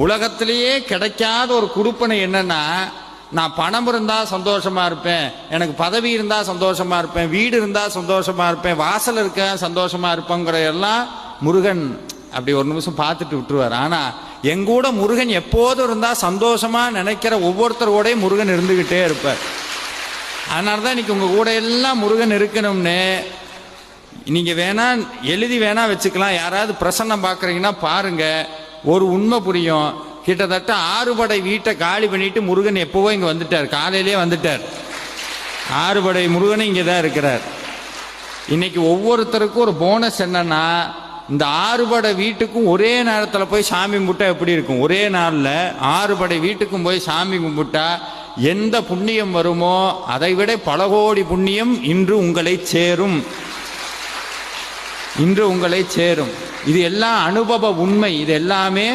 உலகத்திலேயே கிடைக்காத ஒரு கொடுப்பனை என்னன்னா, நான் பணம் இருந்தால் சந்தோஷமாக இருப்பேன், எனக்கு பதவி இருந்தால் சந்தோஷமாக இருப்பேன், வீடு இருந்தால் சந்தோஷமாக இருப்பேன், வாசல் இருக்க சந்தோஷமாக இருப்பேங்கிற எல்லாம் முருகன் அப்படி ஒரு நிமிஷம் பார்த்துட்டு விட்டுருவார். ஆனால் எங்கூட முருகன் எப்போதும் இருந்தால் சந்தோஷமாக நினைக்கிற ஒவ்வொருத்தரோடையும் முருகன் இருந்துக்கிட்டே இருப்பார். அதனால தான் இன்னைக்கு உங்கள் கூட எல்லாம் முருகன் இருக்கணும்னு நீங்கள் வேணா எழுதி வேணா வச்சுக்கலாம். யாராவது பிரசன்னம் பார்க்குறீங்கன்னா பாருங்கள், ஒரு உண்மை புரியும். கிட்டத்தட்ட 6 படை வீட்டை காலி பண்ணிட்டு முருகன் எப்போவோ இங்கே வந்துட்டார், காலையிலே வந்துட்டார். 6 படை முருகனும் இங்கே தான் இருக்கிறார். இன்னைக்கு ஒவ்வொருத்தருக்கும் ஒரு போனஸ் என்னன்னா, இந்த 6 படை வீட்டுக்கும் ஒரே நேரத்தில் போய் சாமி கும்பிட்டா எப்படி இருக்கும்? ஒரே நாளில் 6 படை வீட்டுக்கும் போய் சாமி கும்பிட்டா எந்த புண்ணியம் வருமோ அதை விட பல கோடி புண்ணியம் இன்று உங்களை சேரும். இன்று உங்களை சேரும். இது எல்லாம் அனுபவ உண்மை. இது எல்லாமே